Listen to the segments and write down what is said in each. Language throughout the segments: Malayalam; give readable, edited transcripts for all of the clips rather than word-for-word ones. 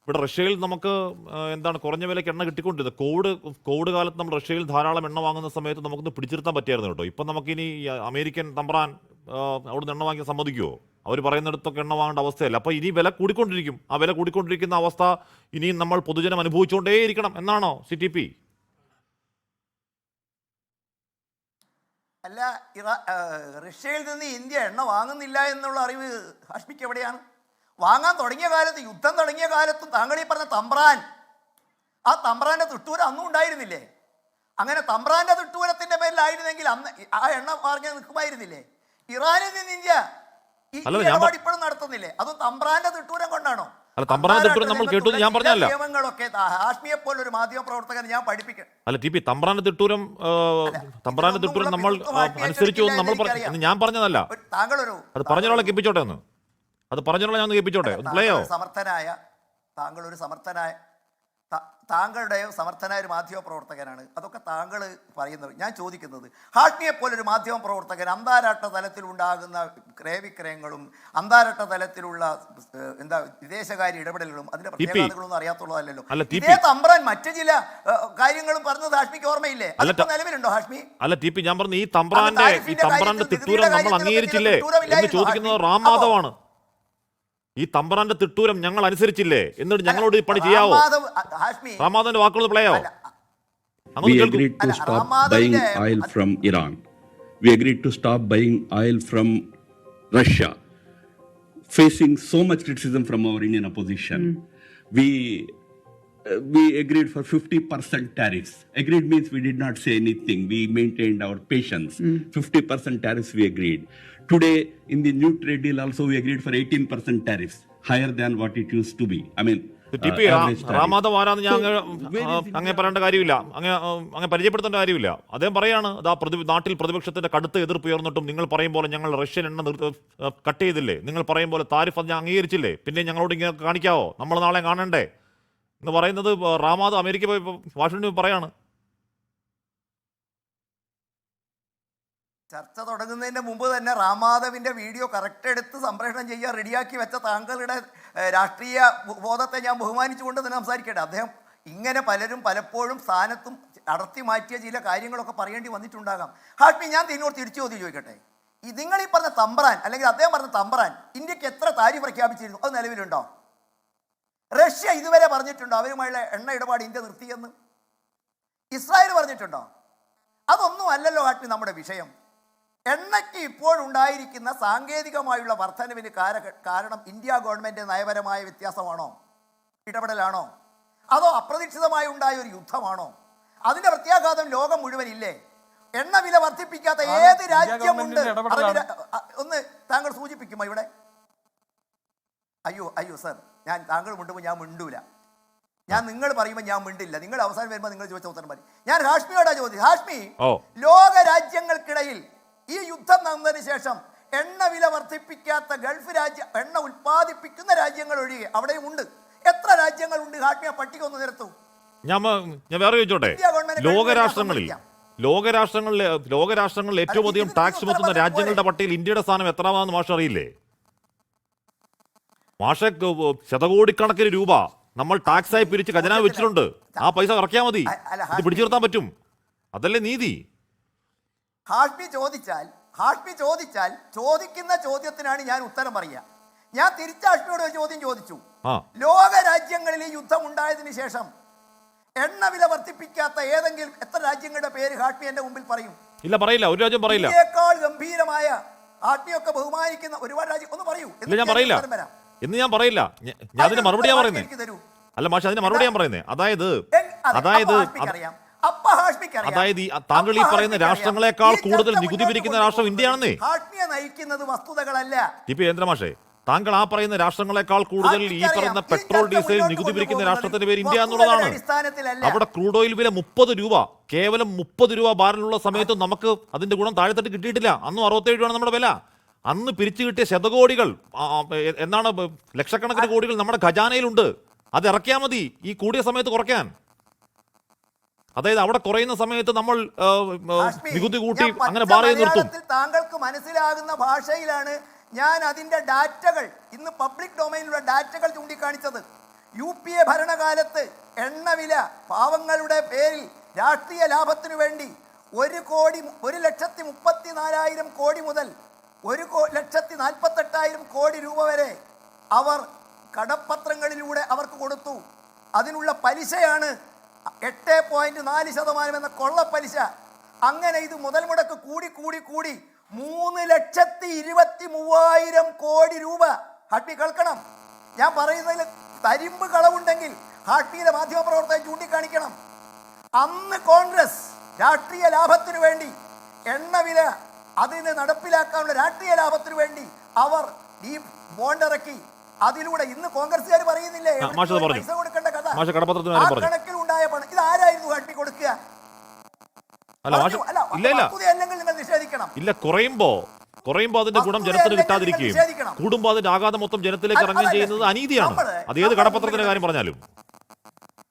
ഇവിടെ റഷ്യയിൽ നമുക്ക് എന്താണ് കുറഞ്ഞ വിലയ്ക്ക് എണ്ണ കിട്ടിക്കൊണ്ടിരുന്നത്. കോവിഡ് കാലത്ത് നമ്മൾ റഷ്യയിൽ ധാരാളം എണ്ണ വാങ്ങുന്ന സമയത്ത് നമുക്കൊന്ന് പിടിച്ചിരുത്താൻ പറ്റിയായിരുന്നു കേട്ടോ. ഇപ്പം നമുക്കിനി അമേരിക്കൻ തമ്പ്രാൻ അവിടുന്ന് എണ്ണ വാങ്ങിക്കാൻ സമ്മതിക്കുമോ? അവർ പറയുന്നിടത്തൊക്കെ എണ്ണ വാങ്ങേണ്ട അവസ്ഥയല്ല. അപ്പോൾ ഇനി വില കൂടിക്കൊണ്ടിരിക്കും. ആ വില കൂടിക്കൊണ്ടിരിക്കുന്ന അവസ്ഥ ഇനിയും നമ്മൾ പൊതുജനം അനുഭവിച്ചുകൊണ്ടേയിരിക്കണം എന്നാണോ CTP? അല്ല, റഷ്യയിൽ നിന്ന് ഇന്ത്യ എണ്ണ വാങ്ങുന്നില്ല എന്നുള്ള അറിവ് ഹാഷ്മിക്ക് എവിടെയാണ്? വാങ്ങാൻ തുടങ്ങിയ കാലത്ത്, യുദ്ധം തുടങ്ങിയ കാലത്തും താങ്കൾ ഈ പറഞ്ഞ തമ്പ്രാൻ, ആ തമ്പ്രാന്റെ തിട്ടൂരം അന്നും ഉണ്ടായിരുന്നില്ലേ? അങ്ങനെ തമ്പ്രാന്റെ തിട്ടൂരത്തിന്റെ പേരിലായിരുന്നെങ്കിൽ അന്ന് ആ എണ്ണ വാങ്ങി നിൽക്കുമായിരുന്നില്ലേ? ഇറാനിൽ നിന്ന് ഇന്ത്യ ഈ ഇടപാട് ഇപ്പോഴും നടത്തുന്നില്ലേ? അതും തമ്പ്രാന്റെ തിട്ടൂരം കൊണ്ടാണോ? നിയമങ്ങളൊക്കെ ഹാഷ്മിയെ പോലെ ഒരു മാധ്യമ പ്രവർത്തകൻ ഞാൻ പഠിപ്പിക്കണം. അല്ല TP, തമ്പ്രാന്റെ തിട്ടൂരം നമ്മൾ അനുസരിച്ചു ഞാൻ പറഞ്ഞതല്ല. താങ്കളൊരു അത് പറഞ്ഞോളെ കേൾപ്പിച്ചോട്ടെ ഒന്ന്. അത് പറഞ്ഞോളെ ഞാൻ കേൾപ്പിച്ചോട്ടെ. താങ്കളുടെ സമർത്ഥനായ ഒരു മാധ്യമ പ്രവർത്തകനാണ്. അതൊക്കെ താങ്കൾ പറയുന്നത്. ഞാൻ ചോദിക്കുന്നത്, ഹാഷ്മിയെ പോലൊരു മാധ്യമ പ്രവർത്തകൻ അന്താരാഷ്ട്ര തലത്തിലുണ്ടാകുന്ന ക്രയവിക്രയങ്ങളും അന്താരാഷ്ട്ര തലത്തിലുള്ള വിദേശകാര്യ ഇടപെടലുകളും അതിന്റെ പ്രത്യേകതകളൊന്നും അറിയാത്തുള്ളതല്ലോ. ഇതേ തമ്പ്രാൻ മറ്റു ചില കാര്യങ്ങളും പറഞ്ഞത് ഹാഷ്മിക്ക് ഓർമ്മയില്ലേ? അതൊക്കെ നിലവിലുണ്ടോ ഹാഷ്മി? അല്ല TP, ഞാൻ പറഞ്ഞു ഈ തമ്പ്രാന്റെ തിട്ടൂരം നമ്മൾ അംഗീകരിച്ചില്ലേ എന്ന് ചോദിക്കുന്നത് റാം മാധവാണ്. ഈ തമ്പ്രാന്റെ തിട്ടൂരം ഞങ്ങൾ അനുസരിച്ചില്ലേ എന്നിട്ട് ഞങ്ങളോട് ഈ പണി ചെയ്യാവോ? റാമാധവന്റെ വാക്കുകൾ പ്ലേ ആവോ? We agreed to stop buying oil from Iran. We agreed to stop buying oil from Russia. Facing so much criticism from our Indian opposition, we agreed for 50% tariffs. Agreed means we did not say anything. We maintained our patience. 50% tariffs we agreed. Today, in the new trade deal also, we agreed for 18% tariffs, higher than what it used to be. I mean, TP, റാമാധവ് ആരാന്ന് ഞാൻ അങ്ങനെ പറയേണ്ട കാര്യമില്ല, അങ്ങനെ പരിചയപ്പെടുത്തേണ്ട കാര്യമില്ല. അദ്ദേഹം പറയാണ്, നാട്ടിൽ പ്രതിപക്ഷത്തിന്റെ കടുത്ത എതിർപ്പ് ഉയർന്നിട്ടും നിങ്ങൾ പറയും പോലെ ഞങ്ങൾ റഷ്യൻ എണ്ണ കട്ട് ചെയ്തില്ലേ, നിങ്ങൾ പറയും പോലെ താരിഫ് അത് ഞാൻ അംഗീകരിച്ചില്ലേ, പിന്നെ ഞങ്ങളോട് ഇങ്ങനെ കാണിക്കാവോ, നമ്മൾ നാളെ കാണണ്ടേ എന്ന് പറയുന്നത് റാമാധവ് അമേരിക്ക പോയി വാഷിംഗ്ടണിൽ പറയാണ്. ചർച്ച തുടങ്ങുന്നതിന് മുമ്പ് തന്നെ റാമാധവിന്റെ വീഡിയോ കറക്റ്റ് എടുത്ത് സംപ്രേഷണം ചെയ്യാൻ റെഡിയാക്കി വെച്ച താങ്കളുടെ രാഷ്ട്രീയ ബോധത്തെ ഞാൻ ബഹുമാനിച്ചുകൊണ്ട് തന്നെ സംസാരിക്കട്ടെ. അദ്ദേഹം ഇങ്ങനെ പലപ്പോഴും സ്ഥാനത്തും അടർത്തി മാറ്റിയ ചില കാര്യങ്ങളൊക്കെ പറയേണ്ടി വന്നിട്ടുണ്ടാകാം. ഹാഷ്മി, ഞാൻ ഇതിനോട് തിരിച്ചു ചോദിക്കട്ടെ, നിങ്ങൾ ഈ പറഞ്ഞ തമ്പ്രാൻ അല്ലെങ്കിൽ അദ്ദേഹം പറഞ്ഞ തമ്പ്രാൻ ഇന്ത്യക്ക് എത്ര താരിഫ് പ്രഖ്യാപിച്ചിരുന്നു? അത് നിലവിലുണ്ടോ? റഷ്യ ഇതുവരെ പറഞ്ഞിട്ടുണ്ടോ അവരുമായുള്ള എണ്ണ ഇടപാട് ഇന്ത്യ നിർത്തിയെന്ന്? ഇസ്രായേൽ പറഞ്ഞിട്ടുണ്ടോ? അതൊന്നും അല്ലല്ലോ ഹാഷ്മി നമ്മുടെ വിഷയം. എണ്ണയ്ക്ക് ഇപ്പോഴുണ്ടായിരിക്കുന്ന സാങ്കേതികമായുള്ള വർധനവിന് കാരണം ഇന്ത്യ ഗവൺമെൻറ് നയപരമായ വ്യത്യാസമാണോ, ഇടപെടലാണോ, അതോ അപ്രതീക്ഷിതമായി ഉണ്ടായ ഒരു യുദ്ധമാണോ? അതിൻ്റെ പ്രത്യാഘാതം ലോകം മുഴുവൻ ഇല്ലേ? എണ്ണ വില വർദ്ധിപ്പിക്കാത്ത ഏത് രാജ്യമുണ്ട്? ഒന്ന് താങ്കൾ സൂചിപ്പിക്കുമോ ഇവിടെ? അയ്യോ സർ, താങ്കൾ മിണ്ടുമ്പോൾ ഞാൻ മിണ്ടൂല. ഞാൻ നിങ്ങൾ പറയുമ്പോൾ ഞാൻ മിണ്ടില്ല. നിങ്ങൾ അവസാനം വരുമ്പോൾ നിങ്ങൾ ചോദിച്ച ഉത്തരം പറയും. ഞാൻ ഹാഷ്മിയോടാ ചോദിച്ചു. ഹാഷ്മി, ലോക രാജ്യങ്ങൾക്കിടയിൽ ഈ യുദ്ധം നടന്നതിന് ശേഷം എണ്ണ വില വർദ്ധിപ്പിക്കാത്ത ഗൾഫ് എണ്ണ ഉൽപ്പാദിപ്പിക്കുന്ന രാജ്യങ്ങൾ ഒഴികെ അവിടെയും ഉണ്ട്. എത്ര രാജ്യങ്ങളുണ്ട് ഹാഷ്മിയ? പട്ടിക ഒന്ന് നിരത്തൂ. ഞാൻ വേറെ ചോദിച്ചോട്ടെ, ലോകരാഷ്ട്രങ്ങളിൽ ഏറ്റവും അധികം ടാക്സ് ചുമത്തുന്ന രാജ്യങ്ങളുടെ പട്ടികയിൽ ഇന്ത്യയുടെ സ്ഥാനം എത്രാമാണെന്ന് മാഷ് അറിയില്ലേ? മാഷെ, ശതകോടിക്കണക്കിന് രൂപ നമ്മൾ ടാക്സായി പിരിച്ച് ഖജനാവ് വെച്ചിട്ടുണ്ട്. ആ പൈസ ഇറക്കിയാൽ മതി, ഇത് പിടിച്ചു നിർത്താൻ പറ്റും. അതല്ലേ നീതി? ഹാഷ്മി ചോദിച്ചാൽ ചോദിക്കുന്ന ചോദ്യത്തിനാണ് ഞാൻ ഉത്തരം പറയുക. ഞാൻ തിരിച്ച് ഹാഷ്മിയോട് ഒരു ചോദ്യം ചോദിച്ചു. ലോക രാജ്യങ്ങളിൽ ഈ യുദ്ധം ഉണ്ടായതിനു ശേഷം എണ്ണ വില വർദ്ധിപ്പിക്കാത്ത ഏതെങ്കിലും എത്ര രാജ്യങ്ങളുടെ പേര് ഹാഷ്മി എന്റെ മുമ്പിൽ പറയും? ഇല്ല, പറയില്ല. ഒരു രാജ്യം പറയില്ല. ഇതിനേക്കാൾ ഗംഭീരമായ ഹാഷ്മിയൊക്കെ ബഹുമാനിക്കുന്ന ഒരുപാട് രാജ്യം ഒന്ന് പറയൂ. ഞാൻ പറയില്ല. ഞാൻ അതിന് മറുപടിയാ പറയുന്നത്. അല്ല മാഷ്, അതിന് മറുപടി ഞാൻ പറയുന്നത്. അതായത് താങ്കൾ ഈ പറയുന്ന രാഷ്ട്രങ്ങളെക്കാൾ കൂടുതൽ നികുതി പിരിക്കുന്ന രാഷ്ട്രം ഇന്ത്യയാണെന്നേ. TP മാഷേ, താങ്കൾ ആ പറയുന്ന രാഷ്ട്രങ്ങളെക്കാൾ കൂടുതൽ ഈ പറയുന്ന പെട്രോൾ ഡീസൽ നികുതി പിരിക്കുന്ന രാഷ്ട്രത്തിന്റെ പേര് ഇന്ത്യ എന്നുള്ളതാണ്. അവിടെ ക്രൂഡ് ഓയിൽ വില 30 രൂപ, കേവലം 30 രൂപ ബാരലുള്ള സമയത്ത് നമുക്ക് അതിന്റെ ഗുണം താഴെത്തട്ട് കിട്ടിയിട്ടില്ല. അന്നും 67 രൂപയാണ് നമ്മുടെ വില. അന്ന് പിരിച്ചു കിട്ടിയ ശതകോടികൾ, എന്താണ് ലക്ഷക്കണക്കിന് കോടികൾ നമ്മുടെ ഖജാനയിലുണ്ട്. അത് ഇറക്കിയാൽ മതി ഈ കൂടിയ സമയത്ത് കുറയ്ക്കാൻ. അതായത് അവിടെ കുറയുന്ന സമയത്ത് നമ്മൾ നികുതി കൂട്ടി അങ്ങനെ ബാറേ നിർത്തും. താങ്കൾക്ക് മനസ്സിലാകുന്ന ഭാഷയിലാണ് ഞാൻ അതിന്റെ ഡാറ്റകൾ, ഇന്ന് പബ്ലിക് ഡൊമൈനിലുള്ള ഡാറ്റകൾ ചൂണ്ടിക്കാണിച്ചത്. UPA ഭരണകാലത്ത് എണ്ണവില പാവങ്ങളുടെ പേരിൽ രാഷ്ട്രീയ ലാഭത്തിനു വേണ്ടി 1,34,000 കോടി മുതൽ 1,48,000 കോടി രൂപ വരെ അവർ കടപ്പത്രങ്ങളിലൂടെ അവർക്ക് കൊടുത്തു. അതിനുള്ള പലിശയാണ് 8.4% എന്ന കൊള്ളപ്പലിശ. അങ്ങനെ ഇത് മുതൽ മുടക്ക് കൂടി 3,23,000 കോടി രൂപ. ഹാഷ്മി കേൾക്കണം, ഞാൻ പറയുന്നതിൽ തരിമ്പ് കളവുണ്ടെങ്കിൽ ഹാഷ്മിയിലെ മാധ്യമപ്രവർത്തകൻ ചൂണ്ടിക്കാണിക്കണം. അന്ന് കോൺഗ്രസ് രാഷ്ട്രീയ ലാഭത്തിനു വേണ്ടി എണ്ണവില അതിന് നടപ്പിലാക്കാനുള്ള രാഷ്ട്രീയ ലാഭത്തിനു വേണ്ടി അവർ ഈ ബോണ്ട് ഇറക്കി. അതിലൂടെ ഇന്ന് കോൺഗ്രസ്സുകാർ പറയുന്നില്ലേ പൈസ കൊടുക്കേണ്ട കഥ, ആ കണക്കിൽ ഉണ്ടായ പണം ഇത് ആരായിരുന്നു ഹാഷ്മി കൊടുക്കുക? അല്ലെങ്കിൽ നിങ്ങൾ നിഷേധിക്കണം. ഇല്ല, കുറയുമ്പോ അതിന്റെ ഗുണം ജനത്തിന് കിട്ടാതിരിക്കുകയും കൂടുമ്പോ അതിന്റെ ആഘാതം മൊത്തം ജനത്തിലേക്ക് ഇറങ്ങുകയും ചെയ്യുന്നത് അനീതിയാണ്. അത് ഏത് കടപ്പത്രത്തിന്റെ കാര്യം പറഞ്ഞാലും,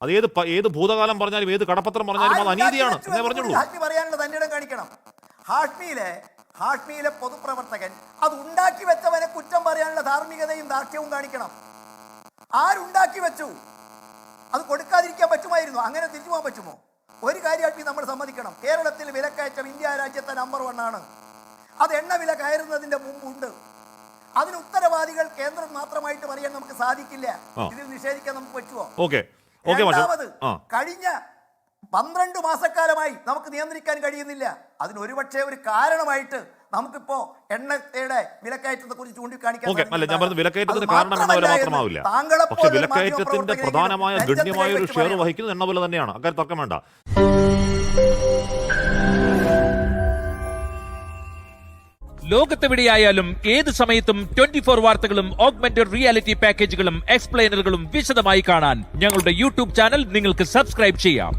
അത് ഏത് ഭൂതകാലം പറഞ്ഞാലും, ഏത് കടപ്പത്രം പറഞ്ഞാലും അത് അനീതിയാണ് എന്നേ പറഞ്ഞുള്ളൂ. ഹാഷ്മി പറയാനുള്ള തന്റെ ഇടം കാണിക്കണം. ഹാഷ്മിയിലെ പൊതുപ്രവർത്തകൻ അത് ഉണ്ടാക്കി വെച്ചവനെ കുറ്റം പറയാനുള്ള ധാർമ്മികതയും ദാർഢ്യവും കാണിക്കണം. ആരുണ്ടാക്കി വെച്ചു? അത് കൊടുക്കാതിരിക്കാൻ പറ്റുമായിരുന്നു? അങ്ങനെ തിരിച്ചു പോകാൻ പറ്റുമോ? ഒരു കാര്യം നമ്മൾ സമ്മതിക്കണം, കേരളത്തിൽ വിലക്കയറ്റം ഇന്ത്യ രാജ്യത്തെ നമ്പർ 1 ആണ്. അത് എണ്ണ വില കയറുന്നതിന്റെ മുമ്പുണ്ട്. അതിന് ഉത്തരവാദികൾ കേന്ദ്രം മാത്രമായിട്ട് പറയാൻ നമുക്ക് സാധിക്കില്ല. ഇതിൽ നിഷേധിക്കാൻ നമുക്ക് പറ്റുമോ? രണ്ടാമത്, കഴിഞ്ഞ 12 മാസക്കാലമായി നമുക്ക് നിയന്ത്രിക്കാൻ കഴിയുന്നില്ല. അതിന് ഒരുപക്ഷെ ഒരു കാരണമായിട്ട് നമുക്കിപ്പോ എണ്ണയുടെ വിലക്കയറ്റത്തെ കുറിച്ച് ചൂണ്ടിക്കാണിക്കാൻ വിലക്കയറ്റത്തിന് മാത്രമാവില്ല. പക്ഷെ വിലക്കയറ്റത്തിന്റെ പ്രധാനമായ ഗണ്യമായ ഒരു ഷെയർ വഹിക്കുന്നത് എണ്ണ വില തന്നെയാണ്. അക്കാര്യം തർക്കം വേണ്ട. ലോകത്തെവിടെയായാലും ഏത് സമയത്തും 24 വാർത്തകളും ഓഗ്മെന്റഡ് റിയാലിറ്റി പാക്കേജുകളും എക്സ്പ്ലെയിനറുകളും വിശദമായി കാണാൻ ഞങ്ങളുടെ യൂട്യൂബ് ചാനൽ നിങ്ങൾക്ക് സബ്സ്ക്രൈബ് ചെയ്യാം.